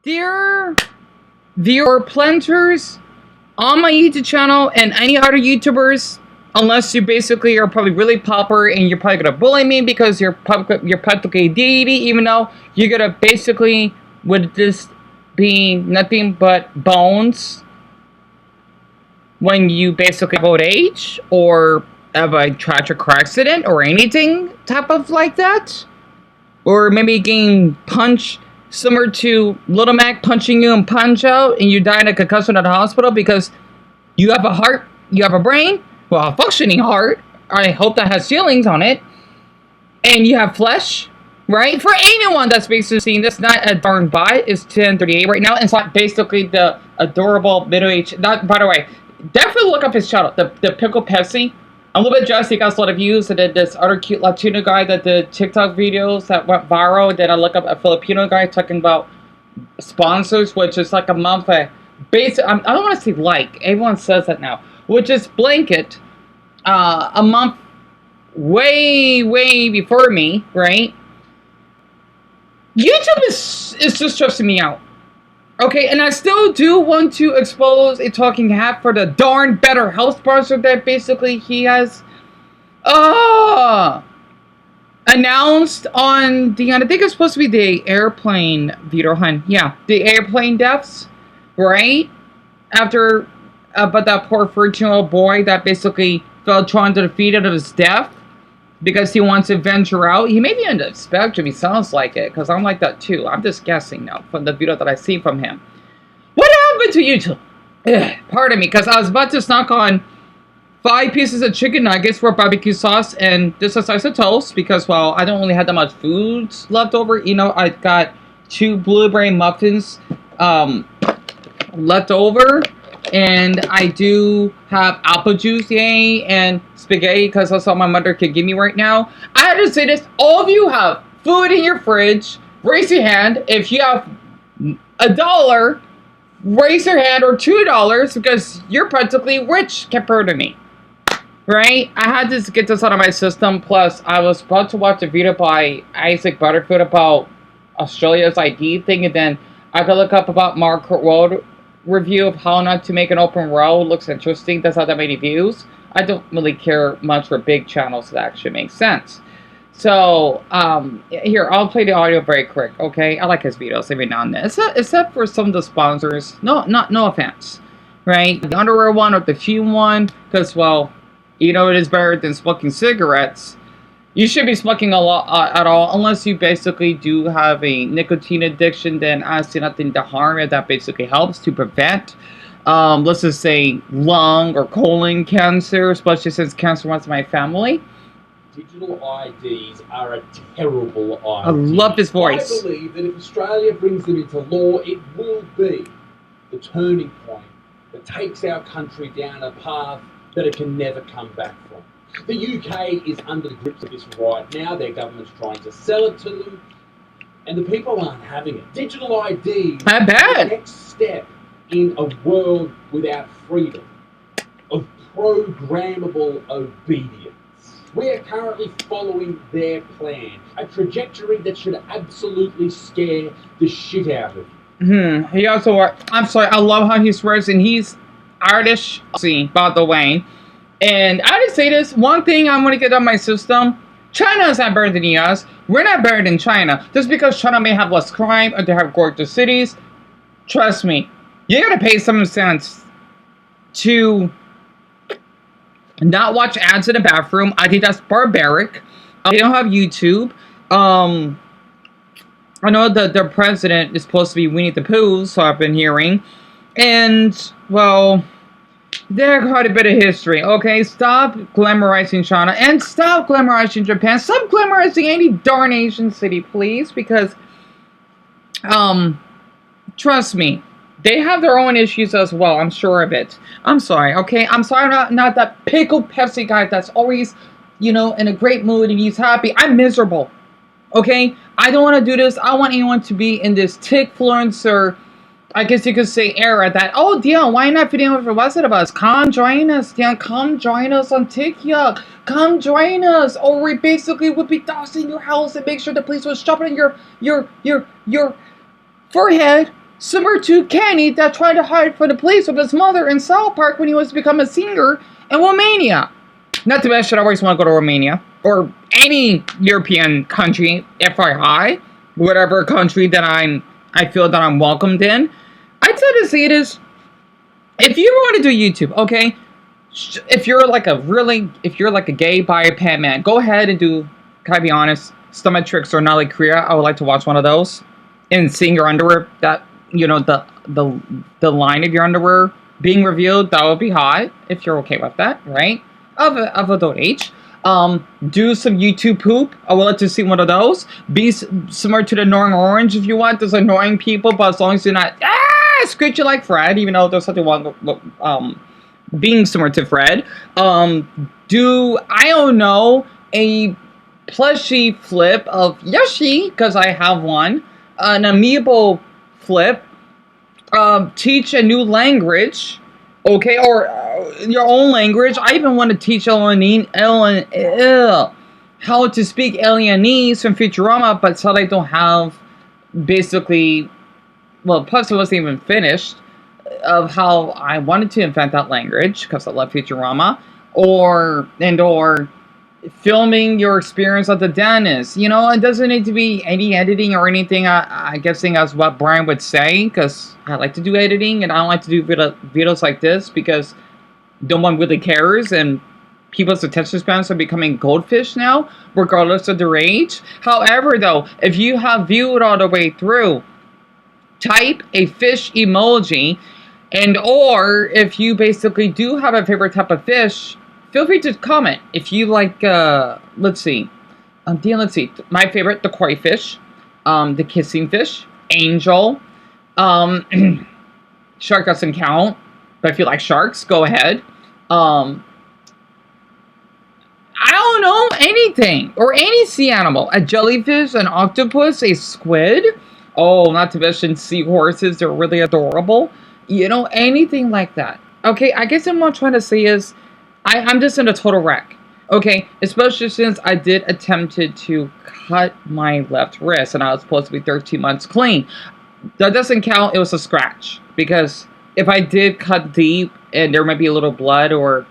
There are planters on my YouTube channel and any other YouTubers, unless you basically are probably really popular and you're probably gonna bully me because you're practically a deity, even though you're gonna basically, with this being nothing but bones, when you basically have old age or have a tragic car accident or anything type of like that, or maybe getting punched similar to Little Mac punching you and Punch Out and you die in a concussion at the hospital because you have a heart, you have a brain, well, a functioning heart, I hope that has feelings on it, and you have flesh, right? For anyone that's basically seeing this, not a darn bot, it's 10:38 right now, and it's not basically the adorable middle-aged, not, by the way, definitely look up his channel, the Pickle Pepsi. I'm a little bit jealous he got a lot of views, and then this other cute Latino guy that did TikTok videos that went viral, and then I look up a Filipino guy talking about sponsors, which is like a month, I don't want to say like, everyone says that now, which is blanket, a month way before me, right? YouTube is just stressing me out. Okay, and I still do want to expose a talking hat for the darn better health sponsor that basically he has announced on the, I think it's supposed to be the airplane video, hun. Yeah, the airplane deaths, right? After, but that poor 13-year-old boy that basically fell trying to defeat out of his death because he wants to venture out. He may be on the spectrum, he sounds like it, because I'm like that too. I'm just guessing now from the video that I see from him. What happened to YouTube? Ugh, pardon me, because I was about to snack on 5 pieces of chicken nuggets for barbecue sauce and this a slice of toast because, well, I don't really have that much food left over. You know, I got 2 blueberry muffins left over. And I do have apple juice, yay, and spaghetti because that's all my mother could give me right now. I have to say this, all of you have food in your fridge. Raise your hand. If you have $1, raise your hand, or $2 because you're practically rich compared to me. Right? I had to get this out of my system. Plus, I was about to watch a video by Isaac Butterfield about Australia's ID thing, and then I could look up about Margaret Road review of how not to make an open road. Looks interesting. Doesn't have that many views. I don't really care much for big channels that actually make sense. So here, I'll play the audio very quick, okay? I like his videos every now and then, except for some of the sponsors. No offense, right? The underwear one or the fume one, because, well, you know, it is better than smoking cigarettes. You should be smoking a lot at all, unless you basically do have a nicotine addiction. Then I see nothing to harm it. That basically helps to prevent, let's just say, lung or colon cancer, especially since cancer runs in my family. Digital IDs are a terrible idea. I love his voice. I believe that if Australia brings them into law, it will be the turning point that takes our country down a path that it can never come back from. The UK is under the grips of this right now. Their government's trying to sell it to them, and the people aren't having it. Digital ID is the next step in a world without freedom, of programmable obedience. We are currently following their plan, a trajectory that should absolutely scare the shit out of you. He also, I'm sorry, I love how he swears, and he's Irish, by the way. And I just say this, one thing I'm going to get on my system, China is not better than us. We're not better than China. Just because China may have less crime or they have gorgeous cities, trust me, you got to pay some sense to not watch ads in the bathroom. I think that's barbaric. They don't have YouTube. I know that their president is supposed to be Winnie the Pooh, so I've been hearing. And, well, there's quite a bit of history, okay? Stop glamorizing China and stop glamorizing Japan. Stop glamorizing any darn Asian city, please, because, trust me, they have their own issues as well. I'm sure of it. I'm sorry, okay? I'm sorry I'm not that pickle Pepsi guy that's always, you know, in a great mood and he's happy. I'm miserable, okay? I don't want to do this. I want anyone to be in this tickfluencer, I guess you could say, era that, oh, Dion, why not fitting over for West of us? Come join us, Dion. Come join us on TikTok. Come join us. Or we basically would be dousing your house and make sure the police was stopping your forehead Similar to Kenny that tried to hide from the police with his mother in South Park when he was to become a singer in Romania. Not to mention, I always want to go to Romania or any European country, FYI, whatever country that I feel that I'm welcomed in. I tend to see it as, if you want to do YouTube, okay, if you're like a gay bi man, go ahead and do. Can I be honest? Stomach tricks or Nali Korea. I would like to watch one of those, and seeing your underwear, that the line of your underwear being revealed, that would be hot if you're okay with that, right? Of adult age. Do some YouTube poop. I would like to see one of those. Be similar to the annoying orange if you want. There's annoying people, but as long as you're not screeching like Fred, even though there's something wrong with being similar to Fred. Do, I don't know, a plushie flip of Yoshi, because I have one. An amiibo flip. Teach a new language. Okay, or your own language. I even want to teach how to speak alienese from Futurama, but sadly I don't have basically, well, plus it wasn't even finished, of how I wanted to invent that language, because I love Futurama, or filming your experience at the dentist. You know, it doesn't need to be any editing or anything. I guessing as what Brian would say, because I like to do editing, and I don't like to do videos like this because no one really cares, and people's attention spans are becoming goldfish now, regardless of their age. However, though, if you have viewed all the way through, type a fish emoji, and or if you basically do have a favorite type of fish, feel free to comment. If you like, let's see. My favorite, the koi fish, the kissing fish, angel, shark doesn't count, but if you like sharks, go ahead. I don't know, anything, or any sea animal, a jellyfish, an octopus, a squid. Oh, not to mention seahorses, they're really adorable. You know, anything like that. Okay, I guess what I'm trying to say is, I'm just in a total wreck. Okay, especially since I did attempted to cut my left wrist, and I was supposed to be 13 months clean. That doesn't count, it was a scratch. Because if I did cut deep, and there might be a little blood, or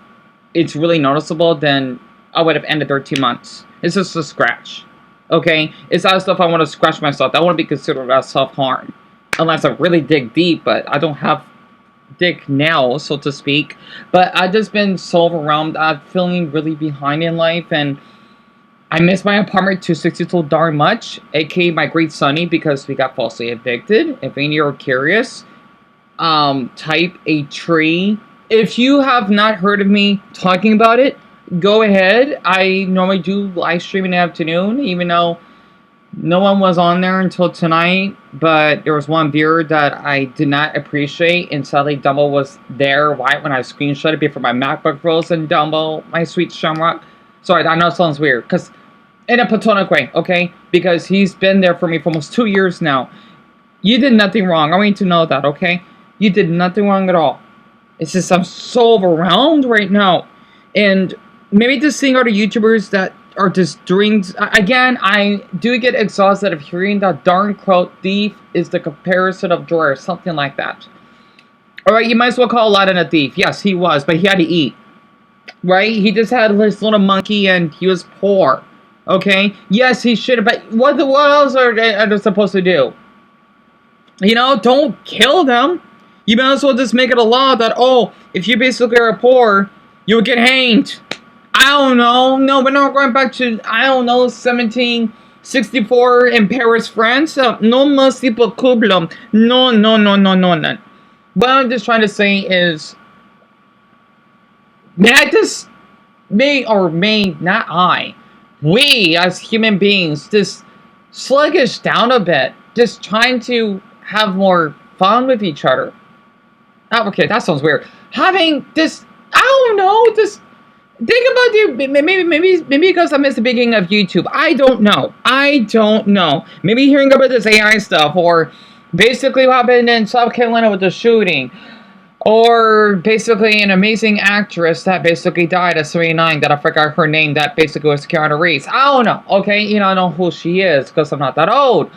it's really noticeable, then I would have ended 13 months. It's just a scratch. Okay? It's not stuff I want to scratch myself. That wouldn't be considered as self-harm. Unless I really dig deep, but I don't have dick nails, so to speak. But I've just been so overwhelmed. I'm feeling really behind in life, and I miss my apartment 260 so darn much, aka my great Sunny, because we got falsely evicted. If any are curious, type a tree. If you have not heard of me talking about it, go ahead. I normally do live stream in the afternoon, even though no one was on there until tonight, but there was one viewer that I did not appreciate, and sadly Dumbo was there right when I screenshot it before my MacBook froze, and Dumbo, my sweet Shamrock. Sorry, I know it sounds weird, because in a platonic way, okay? Because he's been there for me for almost 2 years now. You did nothing wrong. I want you to know that, okay? You did nothing wrong at all. It's just I'm so overwhelmed right now. And maybe just seeing other YouTubers that are just doing... Again, I do get exhausted of hearing that darn quote, thief is the comparison of joy, or something like that. Alright, you might as well call Aladdin a thief. Yes, he was, but he had to eat. Right? He just had his little monkey and he was poor. Okay? Yes, he should have, but what else are they supposed to do? You know, don't kill them. You might as well just make it a law that, oh, if you basically are poor, you would get hanged. I don't know. No, we're not going back to, I don't know, 1764 in Paris, France. No mercy pour couple. No. What I'm just trying to say is, we as human beings, just sluggish down a bit. Just trying to have more fun with each other. Oh, okay, that sounds weird. Having this, I don't know, just think about you. Maybe because I missed the beginning of YouTube. I don't know. Maybe hearing about this AI stuff, or basically what happened in South Carolina with the shooting, or basically an amazing actress that basically died at 79, that I forgot her name, that basically was Keanu Reeves. I don't know. Okay, you know, I know who she is because I'm not that old.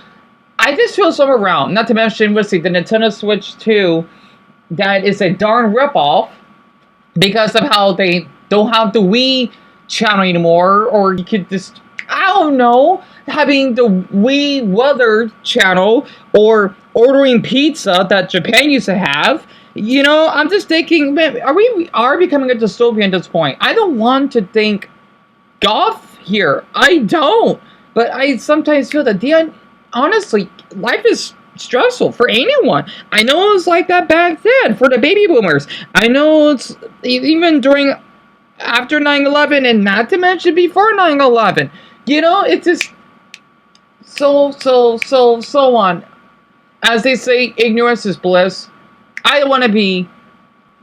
I just feel somewhere around. Not to mention, let's see, the Nintendo Switch 2, that is a darn ripoff because of how they don't have the Wii channel anymore, or you could just, I don't know, having the Wii weather channel, or ordering pizza that Japan used to have. You know, I'm just thinking, man, we are becoming a dystopia at this point. I don't want to think golf here. I don't. But I sometimes feel that, honestly, life is stressful for anyone. I know it was like that back then for the baby boomers. I know it's even after 9/11, and not to mention before 9/11. You know, it's just so on. As they say, ignorance is bliss. I don't want to be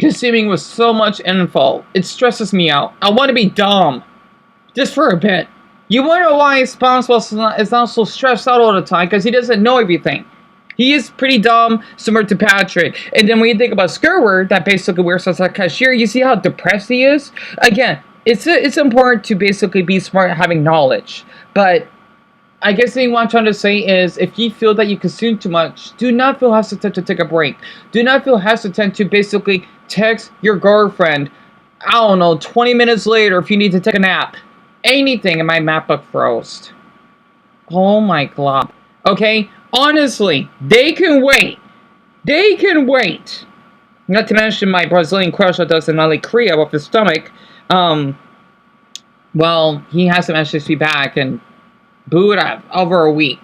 consuming with so much info. It stresses me out. I want to be dumb. Just for a bit. You wonder why SpongeBob is not so stressed out all the time, because he doesn't know everything. He is pretty dumb, similar to Patrick. And then when you think about Squidward, that basically works as a cashier, you see how depressed he is? Again, it's important to basically be smart at having knowledge. But I guess what I'm trying to say is, if you feel that you consume too much, do not feel hesitant to take a break. Do not feel hesitant to basically text your girlfriend, I don't know, 20 minutes later if you need to take a nap. Anything, and my MacBook froze. Oh my god. Okay? Honestly, they can wait. They can wait. Not to mention my Brazilian crush that does an Ali Korea with his stomach. Well, he hasn't managed to be back and booed up over a week.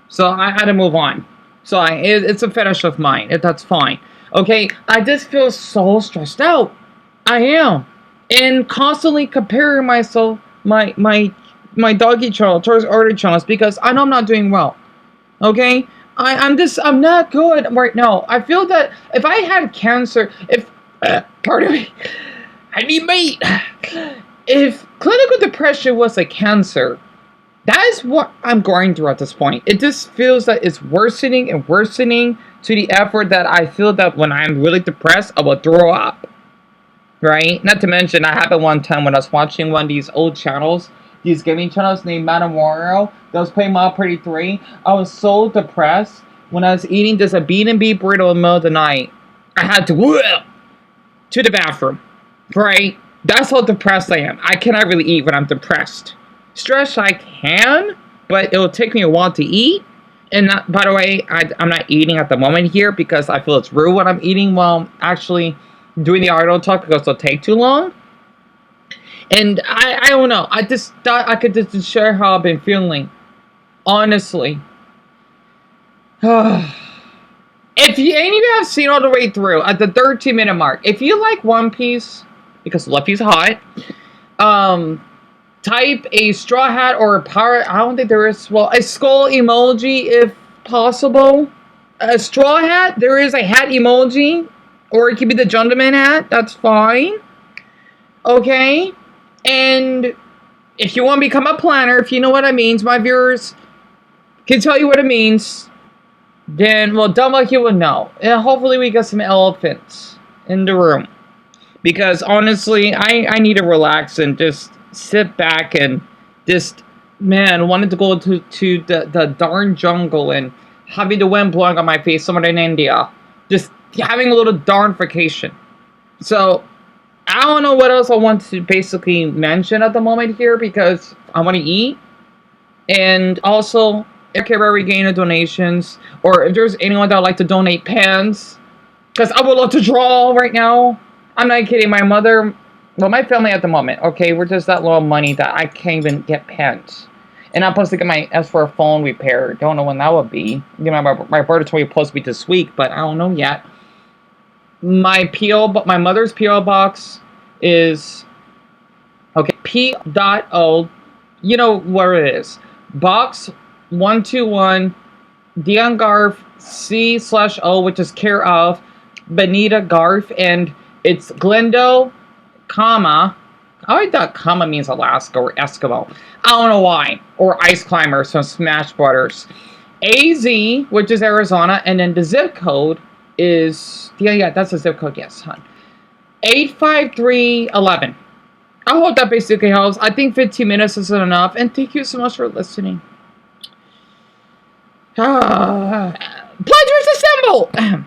So I had to move on. So it's a fetish of mine. That's fine. Okay? I just feel so stressed out. I am. And constantly comparing myself, my doggy channel towards other channels, because I know I'm not doing well. Okay? I'm not good right now. I feel that if I had cancer, pardon me, I need meat. If clinical depression was a cancer, that is what I'm going through at this point. It just feels that it's worsening and worsening to the effort that I feel that when I'm really depressed, I will throw up. Right? Not to mention, I happened one time when I was watching one of these old channels, these gaming channels named Madame Wario, that was playing Mario Party 3. I was so depressed when I was eating just a B&B burrito in the middle of the night. I had to to the bathroom. Right? That's how depressed I am. I cannot really eat when I'm depressed. Stress I can, but it will take me a while to eat. And not, by the way, I'm not eating at the moment here because I feel it's rude when I'm eating while actually doing the audio talk, because it'll take too long. And I don't know. I just thought I could just share how I've been feeling. Honestly. If any of you have seen all the way through, at the 13-minute mark, if you like One Piece, because Luffy's hot, type a straw hat or a pirate. I don't think there is, well, a skull emoji if possible. A straw hat, there is a hat emoji. Or it could be the gentleman hat. That's fine. Okay? And if you want to become a planner, if you know what it means, my viewers can tell you what it means, then, well, dumb like you would know. And hopefully we get some elephants in the room. Because, honestly, I need to relax and just sit back and just, man, wanted to go to the darn jungle and having the wind blowing on my face somewhere in India. Just having a little darn vacation. So, I don't know what else I want to basically mention at the moment here, because I want to eat. And also, if I care about regaining donations, or if there's anyone that would like to donate pens, because I would love to draw right now. I'm not kidding. My mother, well, my family at the moment, okay, we're just that little money that I can't even get pens. And I'm supposed to get my S4 phone repaired. Don't know when that would be. You know, my birthday was supposed to be this week, but I don't know yet. My mother's P.O. box is, okay, P.O. You know where it is. Box 121, Dion Garf, C/O, which is care of Benita Garf, and it's Glendale, comma. I always thought comma means Alaska or Eskimo. I don't know why. Or Ice Climbers from Smash Brothers. AZ, which is Arizona, and then the zip code is, yeah, that's the zip code, yes, hon. 85311. I hope that basically helps. I think 15 minutes isn't enough, and thank you so much for listening. Pledgers assemble!